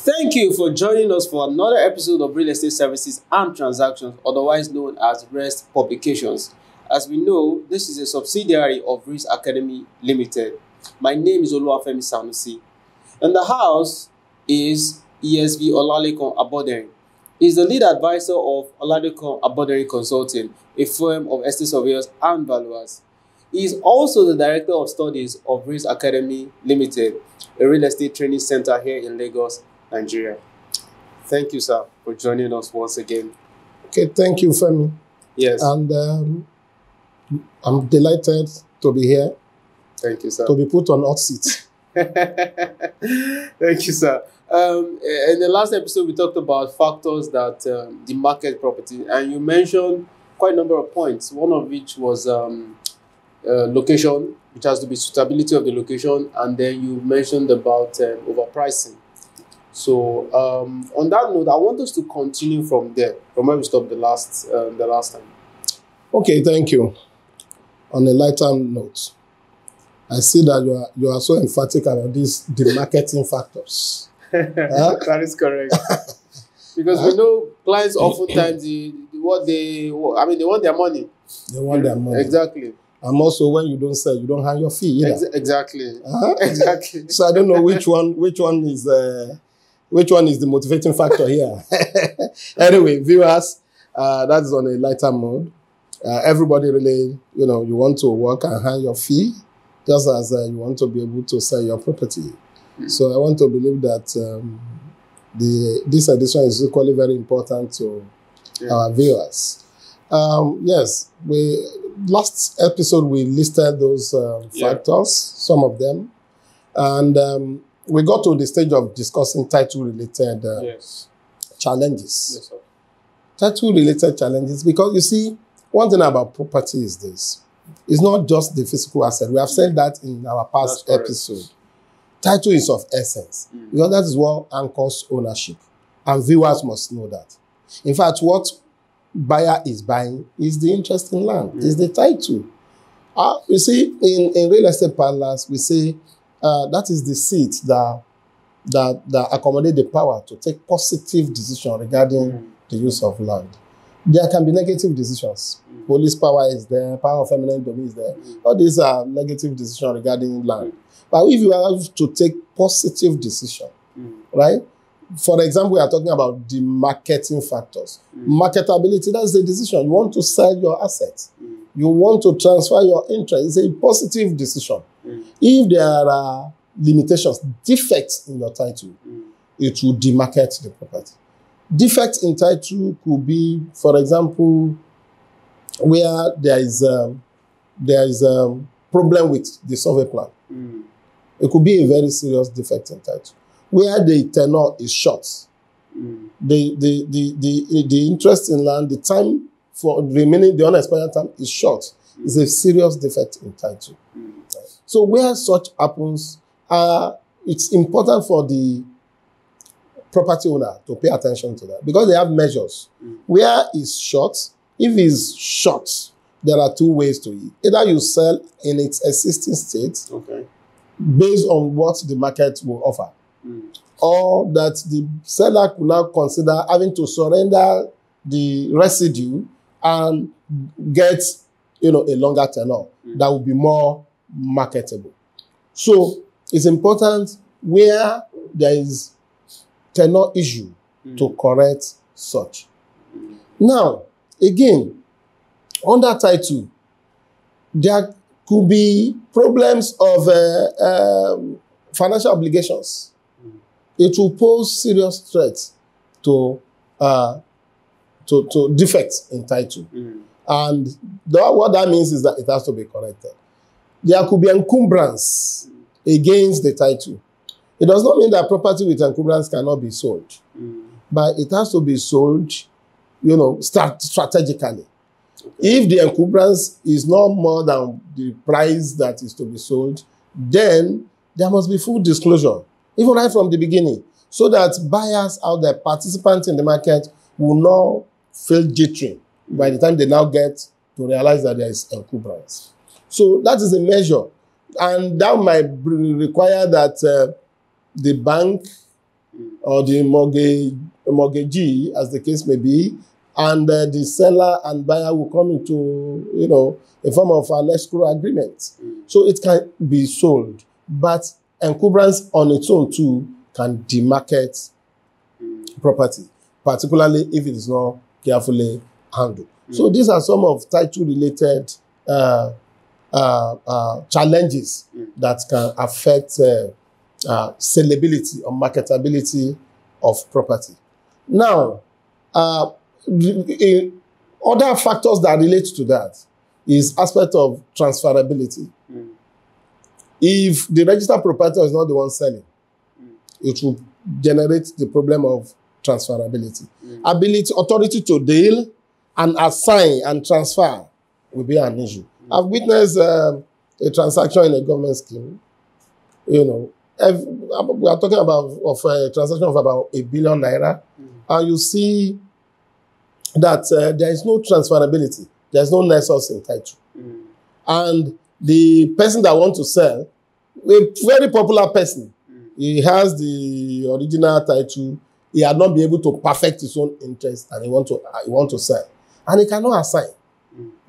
Thank you for joining us for another episode of Real Estate Services and Transactions, otherwise known as REST Publications. As we know, this is a subsidiary of Risk Academy Limited. My name is Oluwafemi Sanusi. And the house is ESV Olalekun Abodering. He is the lead advisor of Olalekun Abodering Consulting, a firm of estate surveyors and valuers. He is also the director of studies of Risk Academy Limited, a real estate training center here in Lagos, Nigeria. Thank you, sir, for joining us once again. Okay, thank you, Femi. Yes. And I'm delighted to be here. Thank you, sir. To be put on hot seat. Thank you, sir. In the last episode, we talked about factors that DeMarket Property, and you mentioned quite a number of points, one of which was location, which has to be suitability of the location, and then you mentioned about overpricing. So on that note, I want us to continue from there, from where we stopped the last time. Okay, thank you. On a lighter note, I see that you are so emphatic about these demarketing factors. That is correct. Because we know clients oftentimes they want their money. They want their money. Exactly. And also, when you don't sell, you don't have your fee either. Exactly. Exactly. So I don't know which one is the motivating factor here. Anyway, viewers, that is on a lighter mode. Everybody really, you want to work and have your fee, just as you want to be able to sell your property. Mm. So I want to believe that this edition is equally very important to our viewers. Yes, last episode we listed those factors, some of them, and we got to the stage of discussing title-related challenges. Yes, sir. Title-related challenges, because you see, one thing about property is this. It's not just the physical asset. We have said that in our past episode. Title is of essence, because that is what anchors ownership. And viewers must know that. In fact, what buyer is buying is the interest in land, is the title. You see, in real estate parlance, we say that is the seat that accommodate the power to take positive decision regarding the use of land. There can be negative decisions. Police power is there, power of eminent domain is there. All these are negative decisions regarding land. But if you have to take positive decision, right? For example, we are talking about the marketing factors. Marketability, that's the decision. You want to sell your assets. You want to transfer your interest. It's a positive decision. If there are limitations, defects in your title, it will demarket the property. Defects in title could be, for example, where there is a problem with the survey plan. It could be a very serious defect in title. Where the tenure is short, the interest in land, the time for remaining, the unexpired time is short. It's a serious defect in title. So where such happens, it's important for the property owner to pay attention to that, because they have measures. Where is short, if it's short, there are two ways to it. Either you sell in its existing state, based on what the market will offer, or that the seller could now consider having to surrender the residue and get, a longer tenure that will be more marketable. So it's important where there is tenure issue to correct such. Now, again, under title, there could be problems of financial obligations. It will pose serious threats to defects in title. And what that means is that it has to be corrected. There could be encumbrance against the title. It does not mean that property with encumbrance cannot be sold. But it has to be sold, strategically. If the encumbrance is not more than the price that is to be sold, then there must be full disclosure, even right from the beginning, so that buyers out there, participants in the market, will not feel jittery by the time they now get to realize that there is encumbrance. So that is a measure. And that might require that the bank or the mortgagee, as the case may be, and the seller and buyer will come into, a form of an escrow agreement. So it can be sold, but encumbrance on its own too can demarket property, particularly if it is not carefully handled. So these are some of title-related challenges that can affect sellability or marketability of property. Now, other factors that relate to that is aspect of transferability. If the registered proprietor is not the one selling, it will generate the problem of transferability. Authority to deal and assign and transfer will be an issue. I've witnessed a transaction in a government scheme. We are talking about a transaction of about ₦1 billion, and you see that there is no transferability. There is no nexus in title. And the person that wants to sell, a very popular person, he has the original title, he had not been able to perfect his own interest, and he want to sell. And he cannot assign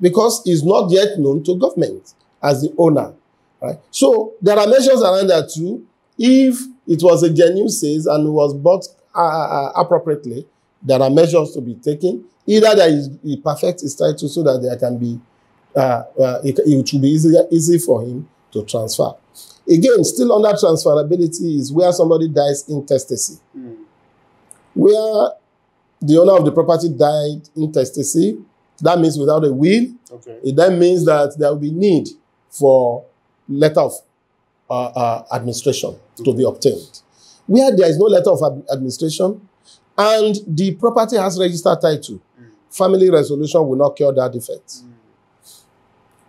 because he's not yet known to government as the owner. Right? So there are measures around that too. If it was a genuine sales and it was bought appropriately, there are measures to be taken. Either that he perfects his title so that there can be, it will be easy for him to transfer. Again, still under transferability is where somebody dies intestacy. Where the owner of the property died intestacy, that means without a will. Okay. It then means that there will be need for letter of administration to be obtained. Where there is no letter of administration and the property has registered title, family resolution will not cure that defect.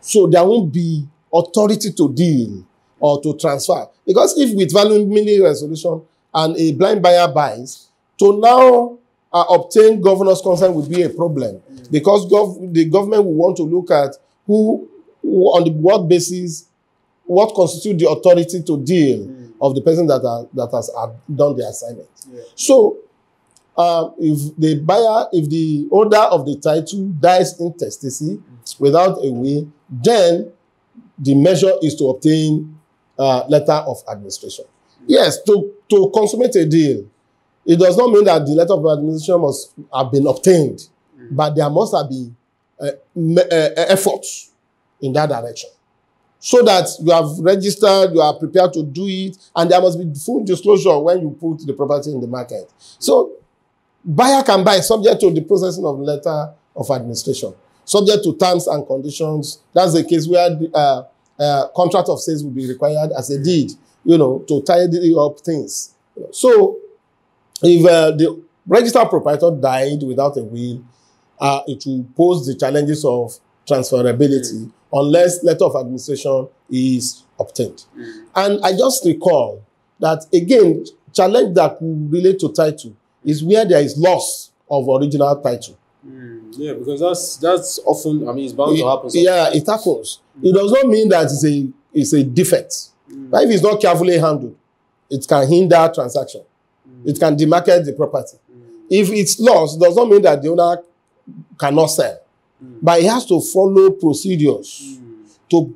So there won't be authority to deal or to transfer. Because if with family resolution and a blind buyer buys, to now obtain governor's consent will be a problem. Because the government will want to look at on what basis, what constitutes the authority to deal of the person that has done the assignment. So if the owner of the title dies intestacy without a will, then the measure is to obtain letter of administration. Yes, to consummate a deal, it does not mean that the letter of administration must have been obtained, but there must have been efforts in that direction. So that you have registered, you are prepared to do it, and there must be full disclosure when you put the property in the market. So buyer can buy subject to the processing of letter of administration, subject to terms and conditions. That's the case where the contract of sales will be required as a deed, to tidy up things. So if the registered proprietor died without a will, it will pose the challenges of transferability unless letter of administration is obtained. And I just recall that, again, challenge that could relate to title is where there is loss of original title. Yeah, because that's often, it's bound to happen. Yeah, it happens. It does not mean that it's a defect. But if it's not carefully handled, it can hinder transaction. It can demarket the property. If it's lost, it does not mean that the owner cannot sell. But he has to follow procedures to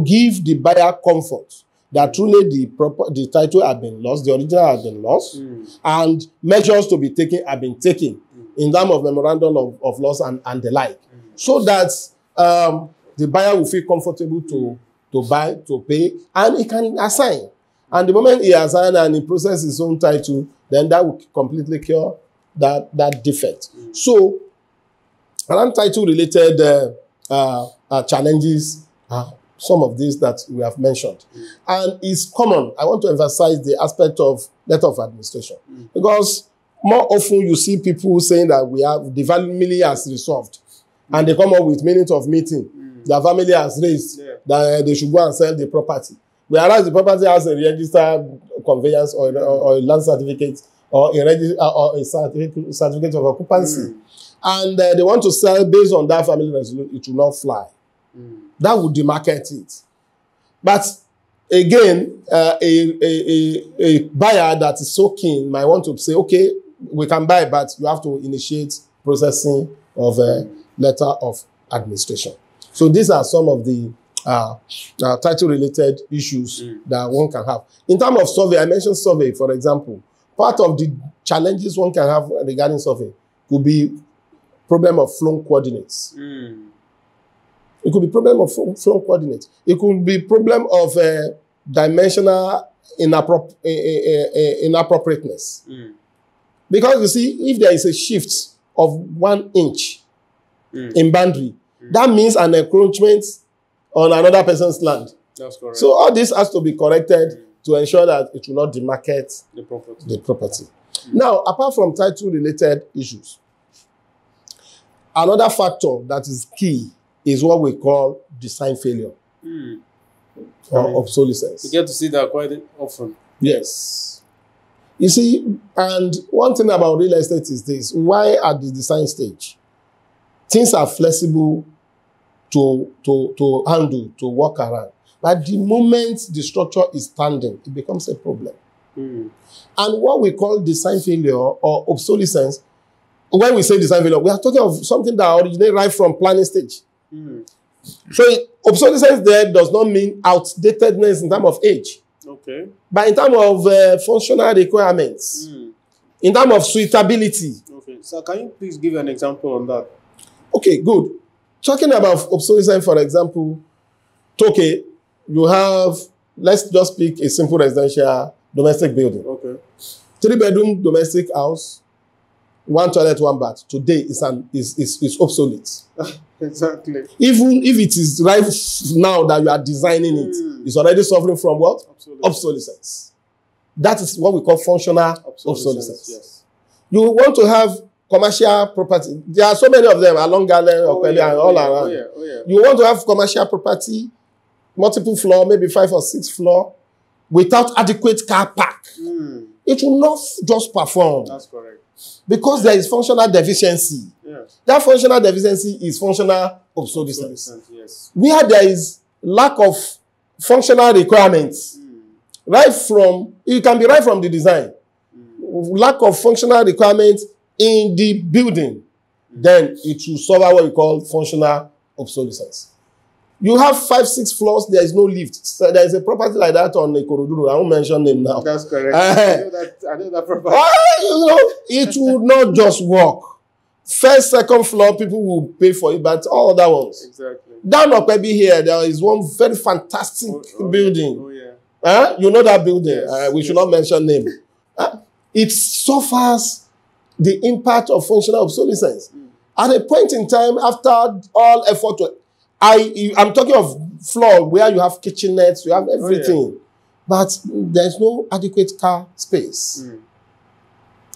give the buyer comfort that truly the title had been lost, the original had been lost, and measures to be taken have been taken in terms of memorandum of loss and the like, so that the buyer will feel comfortable to buy, to pay, and he can assign. And the moment he assigns and he processes his own title, then that will completely cure that defect. So, around title-related challenges are some of these that we have mentioned. And it's common. I want to emphasize the aspect of letter of administration. Because more often you see people saying that the family has resolved. And they come up with minutes of meeting. Their family has raised that they should go and sell the property. Whereas the property has a registered conveyance or a land certificate or a certificate of occupancy. And they want to sell based on that family resolution, it will not fly. That would demarket it. But again, a buyer that is so keen might want to say, okay, we can buy, but you have to initiate processing of a letter of administration. So these are some of the title-related issues that one can have. In terms of survey, I mentioned survey, for example. Part of the challenges one can have regarding survey could be problem of flown coordinates. It could be problem of flown coordinates. It could be problem of dimensional inappropriateness. Because you see, if there is a shift of 1 inch in boundary, that means an encroachment on another person's land. That's correct. So all this has to be corrected to ensure that it will not demarcate the property. Now, apart from title-related issues, another factor that is key is what we call design failure or obsolescence. You get to see that quite often. Yes. You see, and one thing about real estate is this: why at the design stage, things are flexible to handle, to work around. But the moment the structure is standing, it becomes a problem. And what we call design failure or obsolescence, when we say design failure, we are talking of something that originates right from planning stage. So obsolescence there does not mean outdatedness in terms of age. Okay. But in terms of functional requirements, in terms of suitability. Okay. So can you please give an example on that? Okay, good. Talking about obsolescence, for example, okay, you have, let's just pick a simple residential domestic building. Okay. 3-bedroom domestic house, 1 toilet, 1 bath. Today is obsolete. Exactly. Even if it is right now that you are designing it, it's already suffering from what? Obsolescence. That is what we call functional obsolescence. Yes. You want to have commercial property. There are so many of them along Garden, and all around. You want to have commercial property, multiple floor, maybe 5 or 6 floor, without adequate car park. It will not just perform. That's correct. Because there is functional deficiency. Yes. That functional deficiency is functional obsolescence. Yes. Where there is lack of functional requirements, right from, it can be right from the design, lack of functional requirements in the building, then it will suffer what we call functional obsolescence. You have 5, 6 floors, there is no lift. So there is a property like that on Ikoroduru. I won't mention name now. That's correct. I know that property. You know, it will not just work. First, second floor, people will pay for it, but all other ones. Exactly. Down Okpebi here, there is one very fantastic building. Oh, yeah. You know that building. Yes. We should not mention name. It suffers the impact of functional obsolescence. At a point in time, after all effort, I'm talking of floor where you have kitchenettes, you have everything, but there's no adequate car space.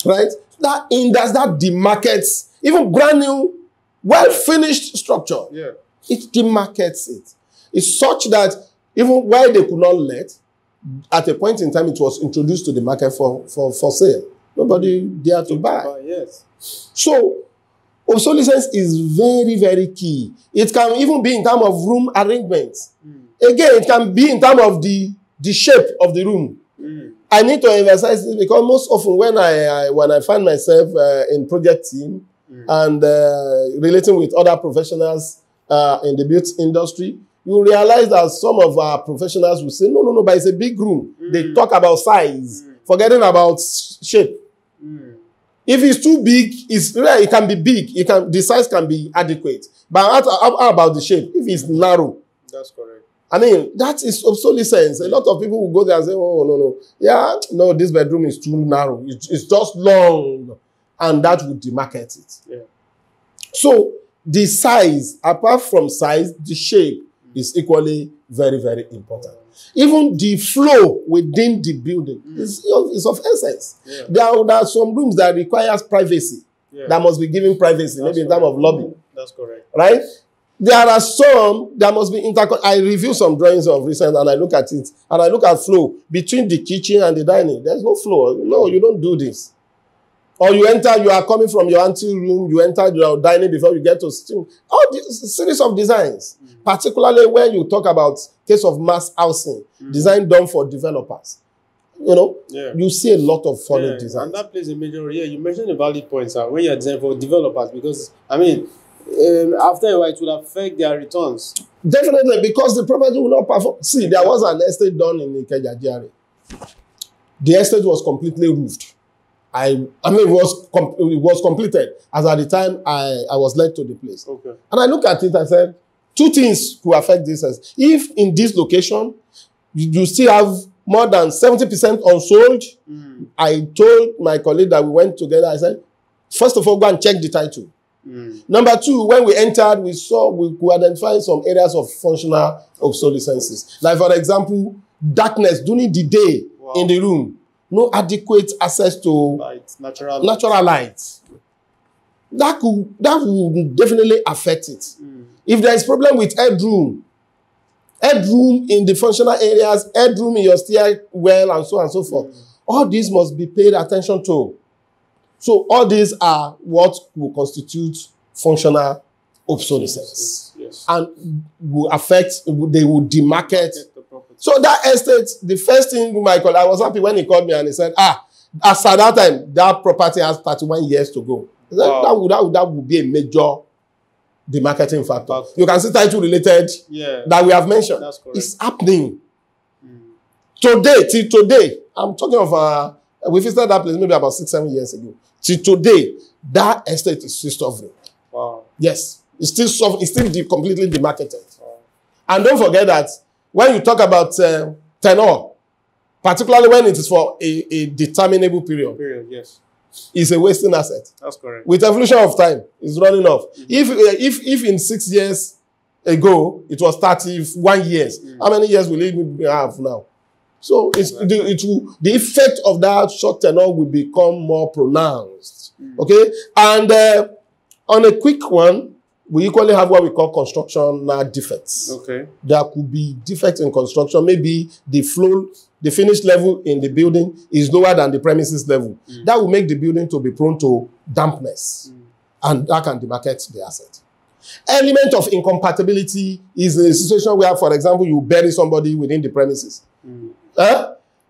Right? That demarkets, even brand new, well-finished structure. Yeah. It demarkets it. It's such that even while they could not let, at a point in time it was introduced to the market for sale. Nobody dared to buy. Yes. So obsolescence is very, very key. It can even be in terms of room arrangement. Again, it can be in terms of the shape of the room. I need to emphasize this because most often when I find myself in project team and relating with other professionals in the built industry, you realize that some of our professionals will say, no, but it's a big room. They talk about size, forgetting about shape. If it's too big, it can be big. The size can be adequate. But how about the shape? If it's narrow. That's correct. I mean, that is obsolescence. A lot of people will go there and say, oh, no. Yeah, no, this bedroom is too narrow. It's just long. And that would demarket it. Yeah. So the size, apart from size, the shape is equally very, very important. Even the flow within the building is of essence. Yeah. There are some rooms that requires privacy. Yeah. That must be given privacy, maybe in terms of lobby. That's correct. Right? There are some that must be I review some drawings of recent and I look at it. And I look at flow between the kitchen and the dining. There's no flow. No, you don't do this. Or you enter, you are coming from your ante room, you enter your dining before you get to steam. All these series of designs, particularly when you talk about case of mass housing, design done for developers. You know, you see a lot of funny designs. And that plays a major role. Yeah, you mentioned a valid point, sir, when you're designing for developers, because, I mean, after a while, it will affect their returns. Definitely, because the property will not perform. See, there was an estate done in Ikeja GRA. The estate was completely roofed. I mean, it was completed as at the time I was led to the place. Okay. And I look at it and said, two things could affect this. If in this location, you still have more than 70% unsold, I told my colleague that we went together, I said, first of all, go and check the title. Number two, when we entered, we could identify some areas of functional obsolescences. Like, for example, darkness during the day in the room. No adequate access to light, natural light. That would definitely affect it. If there is problem with headroom in the functional areas, headroom in your stairwell, and so on and so forth, all these must be paid attention to. So all these are what will constitute functional obsolescence. Yes. And will affect, they will demarket. So that estate, the first thing my colleague, I was happy when he called me and he said, as at that time, that property has 31 years to go. Wow. That would be a major demarketing factor. You can see title related that we have mentioned. That's correct. It's happening. Today, till today, I'm talking of, we visited that place maybe about 6-7 years ago. Till today, that estate is still suffering. Wow. Yes. It's still completely demarketed. Wow. And don't forget that when you talk about tenure, particularly when it is for a determinable period, yes, it's a wasting asset. That's correct. With evolution of time, it's running off. If in 6 years ago it was 31 years, how many years will it have now? So the effect of that short tenure will become more pronounced. Okay, and on a quick one, we equally have what we call constructional defects. Okay. There could be defects in construction. Maybe the finish level in the building is lower than the premises level. That will make the building to be prone to dampness. And that can demarket the asset. Element of incompatibility is a situation where, for example, you bury somebody within the premises.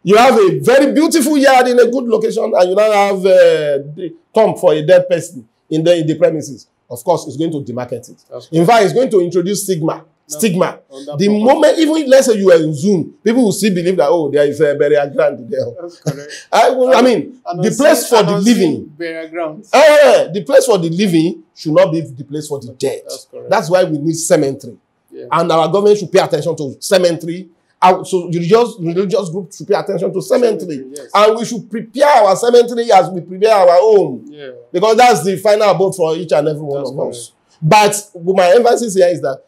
You have a very beautiful yard in a good location, and you now have the tomb for a dead person in the premises. Of course, it's going to demarket it. In fact, it's going to introduce stigma. The moment, even let's say you are in Zoom, people will still believe that, oh, there is a burial ground there. That's correct. I mean, the place for the living. Burial grounds. The place for the living should not be the place for the dead. That's why we need cemetery. Yeah. And our government should pay attention to cemetery. So religious groups should pay attention to cemetery. Yes. And we should prepare our cemetery as we prepare our home. Yeah. Because that's the final abode for each and every one of us. But my emphasis here is that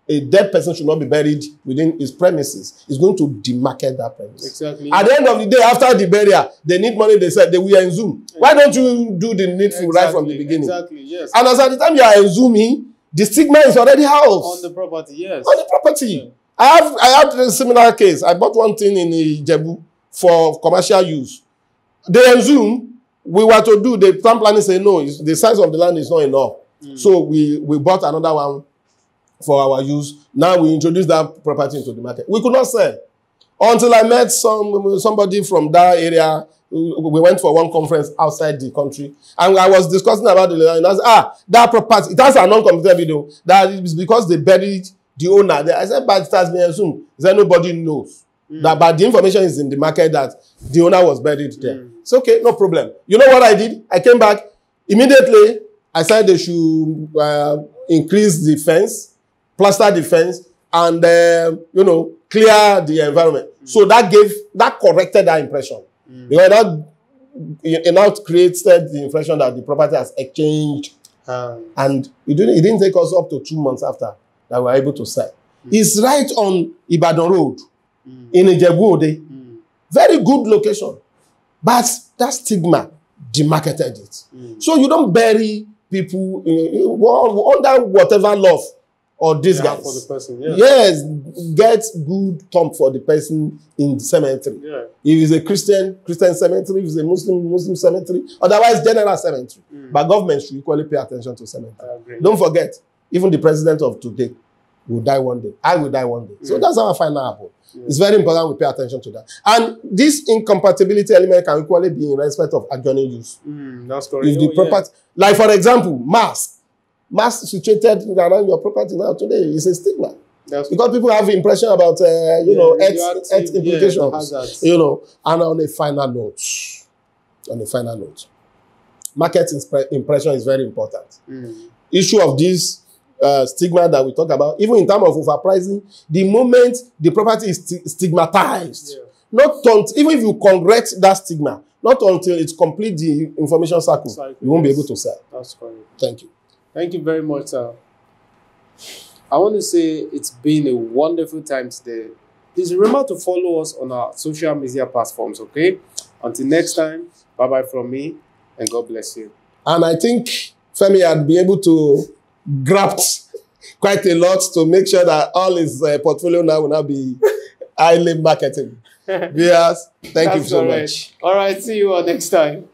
a dead person should not be buried within his premises. It's going to demarket that premise. Exactly. At the end of the day, after the burial, they need money. They said we are in Zoom. Why don't you do the needful right from the beginning? Exactly, yes. And as at the time you are in Zooming, the stigma is already housed. On the property, yes. On the property. Yeah. I had a similar case. I bought one thing in Ijebu for commercial use. They assume we were to do, the town planning say no, the size of the land is not enough. So we bought another one for our use. Now we introduced that property into the market. We could not sell until I met somebody from that area. We went for one conference outside the country, and I was discussing about the land. And I said, that property, it has a non-computer video. That is because they buried the owner there. I said, but it has been assumed. He said, nobody knows. That, but the information is in the market that the owner was buried there. It's okay, no problem. You know what I did? I came back. Immediately, I said they should increase the fence, plaster the fence, and, clear the environment. So that corrected that impression. Because it now created the impression that the property has exchanged. And it didn't take us up to 2 months after that we were able to sell. It's right on Ibadan Road in Ijebu-Ode. Very good location. But that stigma demarketed it. So you don't bury people under whatever law or these Yeah, guys. for the person, yeah. Yes, get good thumb for the person in the cemetery. Yeah. If it's a Christian cemetery, if it's a Muslim cemetery, otherwise general cemetery. But government should equally pay attention to cemetery. Don't forget, even the president of today will die one day. I will die one day. So that's how I find out. Yeah. It's very important we pay attention to that. And this incompatibility element can equally be in respect of adjoining use. That's correct. If the property, like for example, mass situated around your property now today is a stigma. Because people have impression about health implications, and on a final note, market impression is very important. Issue of this stigma that we talk about, even in terms of overpricing, the moment the property is stigmatized, even if you correct that stigma, not until it's complete the information cycle, you won't be able to sell. That's correct. Thank you. Thank you very much, sir. I want to say it's been a wonderful time today. Please remember to follow us on our social media platforms, okay? Until next time, bye-bye from me, and God bless you. And I think Femi had been able to grab quite a lot to make sure that all his portfolio now will now be highly marketing. Viewers, thank you so much. All right, see you all next time.